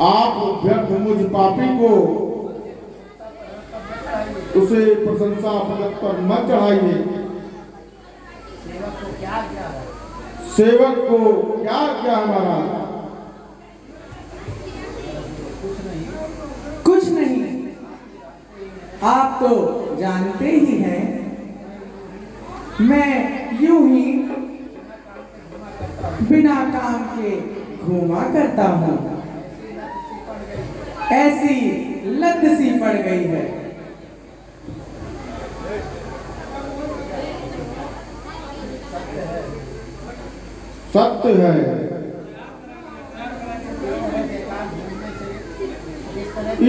आप व्यर्थ मुझ पापी को उसे प्रशंसा पदक पर मत चढ़ाइए। सेवक को क्या क्या हमारा कुछ नहीं। आप तो जानते ही हैं मैं यूं ही बिना काम के घूमा करता हूँ। ऐसी लत सी पड़ गई है। सत्य है।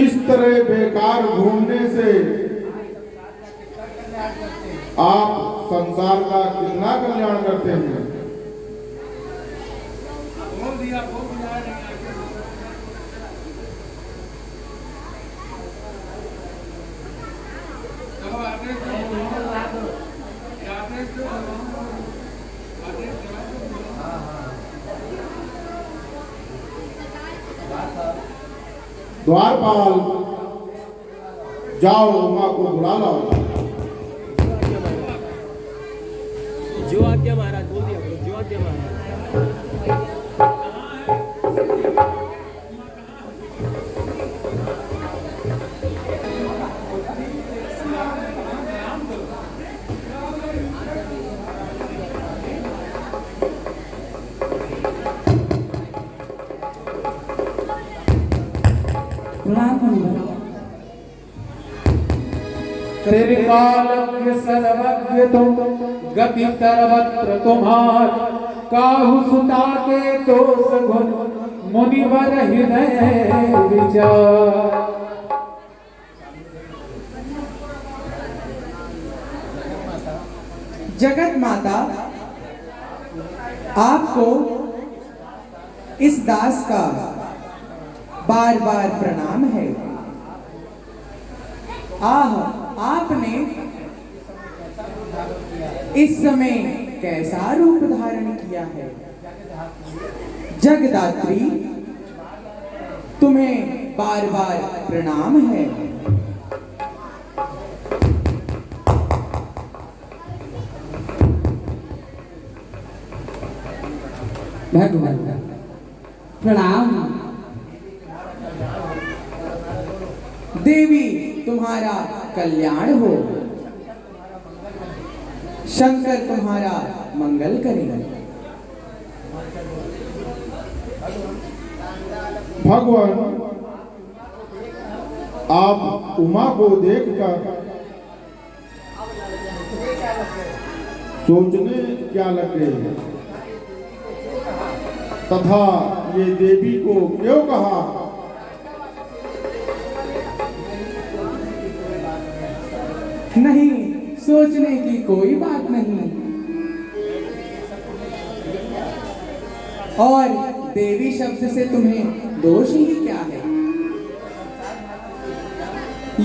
इस तरह बेकार घूमने से आप संसार का कितना कल्याण करते हैं। द्वारपाल, जाओ उमा को बुला लाओ। जो आज्ञा महाराज, बोल दिया जो आज्ञा महाराज। त्रिकालज्ञ सर्वज्ञ तुम, गति सर्वत्र तुम्हार। काहू सुता के दोष गुण, मुनिवर हृदय विचार। जगत माता, आपको इस दास का बार बार प्रणाम है। आह, आपने इस समय कैसा रूप धारण किया है। जगदात्री, तुम्हें बार बार प्रणाम है। भगवान प्रणाम। देवी, तुम्हारा कल्याण हो। शंकर तुम्हारा मंगल करेगा। भगवान, आप उमा को देखकर सोचने क्या लग गए तथा ये देवी को क्यों कहा। नहीं, सोचने की कोई बात नहीं। और देवी शब्द से तुम्हें दोष ही क्या है।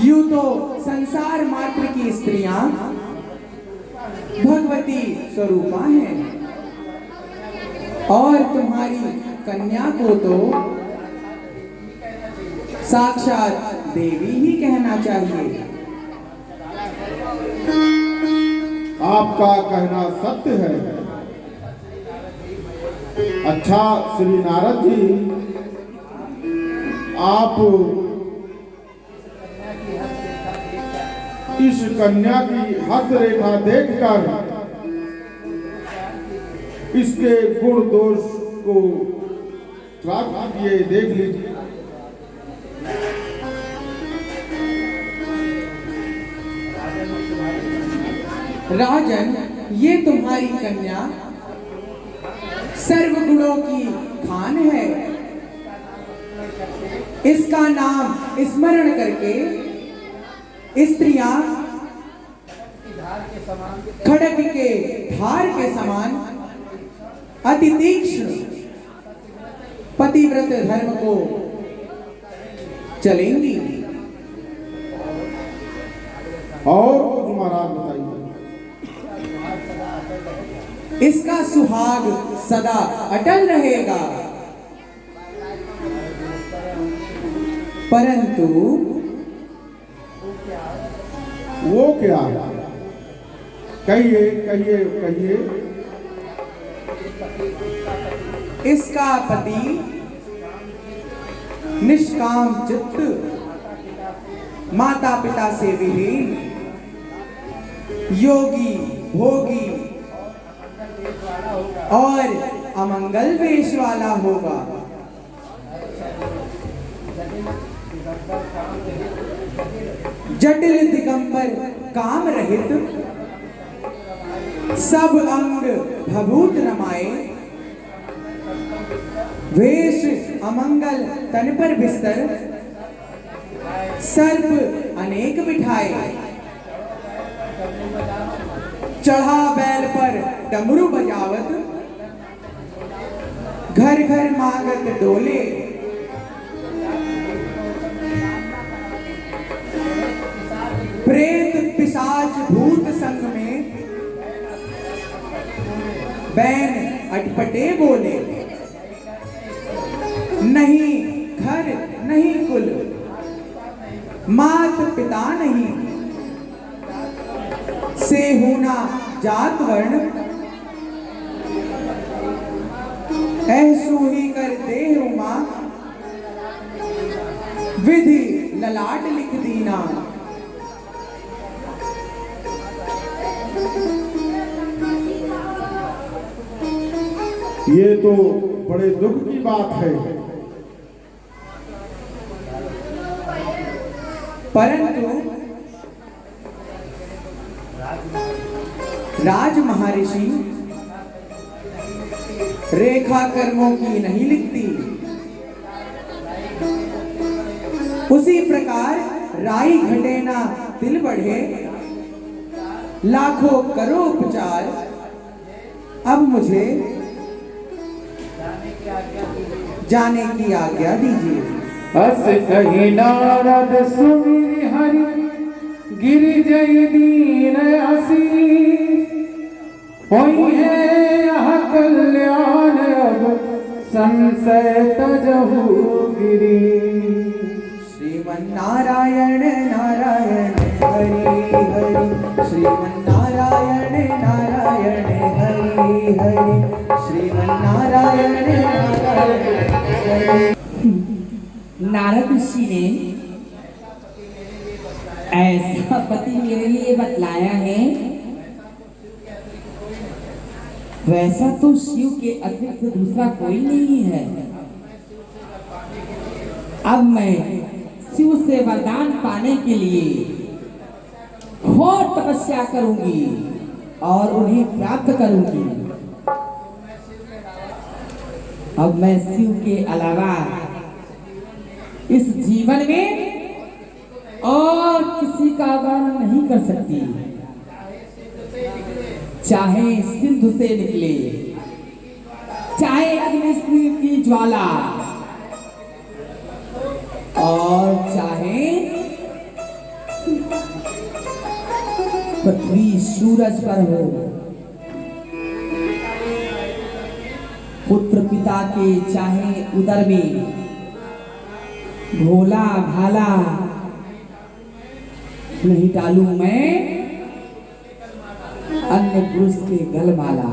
यूं तो संसार मात्र की स्त्रियां भगवती स्वरूपा हैं और तुम्हारी कन्या को तो साक्षात देवी ही कहना चाहिए। आपका कहना सत्य है। अच्छा श्री नारद जी, आप इस कन्या की हस्त रेखा देखकर इसके गुण दोष को प्राप्त किए देख लीजिए। राजन, ये तुम्हारी कन्या सर्वगुणों की खान है। इसका नाम स्मरण करके स्त्रियां खड्ग के धार के समान अति तीक्ष्ण पतिव्रत धर्म को चलेंगी। और कुछ महाराज बताइए। इसका सुहाग सदा अटल रहेगा। परंतु वो क्या? कहिए कहिए कहिए। इसका पति निष्काम चित्त, माता पिता से विहीन, योगी भोगी और अमंगल वेश वाला होगा। जटिल दिगंबर काम रहित, सब अंग भभूत रमाए, वेश अमंगल तन पर बिस्तर, सर्प अनेक बिठाए, चढ़ा बैल पर डमरू बजावत, घर घर मांगत डोले, प्रेत पिशाच भूत संग में, बैन अटपटे बोले, नहीं घर नहीं कुल, मात पिता नहीं, से होना जात वर्ण, ऐसो ही कर देह उमा, विधि ललाट लिख दीना। ये तो बड़े दुख की बात है। परंतु राज महर्षि रेखा कर्मों की नहीं लिखती। उसी प्रकार राई घटे ना तिल बढ़े, लाखों करो उपचार, अब मुझे जाने की आज्ञा दीजिए। अस कही नारद सुमिर हरि, गिरि जय दीन आशीष, होई है यह कल्याण अब संशय तजहु गिरी। श्रीमन्नारायण नारायण हरि हरि, श्रीमन्नारायण नारायण हरि हरि, श्रीमन्नारायण नारायण हरि। नारद ऋषि ने ऐसा पति मेरे लिए बतलाया है, वैसा तो शिव के अतिरिक्त दूसरा कोई नहीं है। अब मैं शिव से वरदान पाने के लिए घोर तपस्या करूंगी और उन्हें प्राप्त करूंगी। अब मैं शिव के अलावा इस जीवन में और किसी का वर्णन नहीं कर सकती, चाहे सिंधु से निकले, चाहे अग्नि की ज्वाला, और चाहे पृथ्वी सूरज पर हो। पुत्र पिता के चाहे उदर में, भोला भाला नहीं डालूं मैं अन्य पुरुष के गलमाला।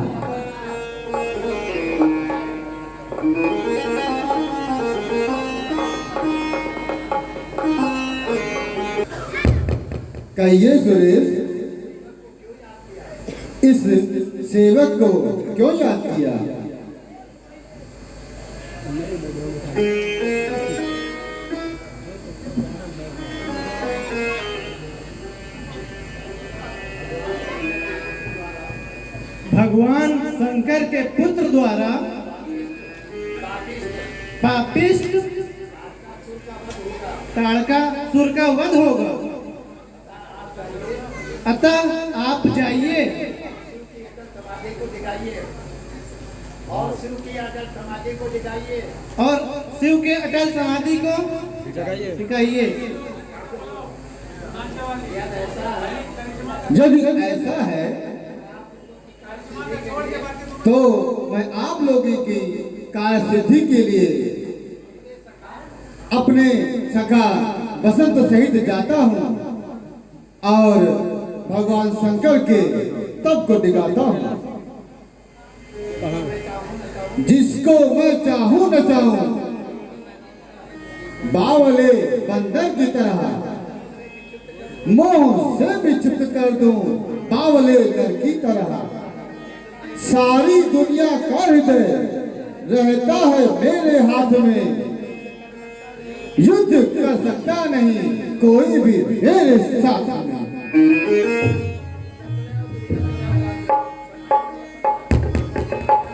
कहिए सुरेश, इस सेवक को क्यों याद किया? भगवान शंकर के पुत्र द्वारा पापिष्ट ताड़कासुर का वध होगा, अतः आप जाइए और शिव की अटल समाधि को दिखाइए दिखाइए। यदि ऐसा है तो मैं आप लोगों की कार्य सिद्धि के लिए अपने सखा बसंत सहित जाता हूँ और भगवान शंकर के तप को दिखाता हूँ। जिसको मैं चाहूं न चाहूं, बावले बंदर की तरह मोह से विचुप कर दूं, बावले नर की तरह। सारी दुनिया का हृदय रहता है मेरे हाथ में, युद्ध कर सकता नहीं कोई भी मेरे साथ में।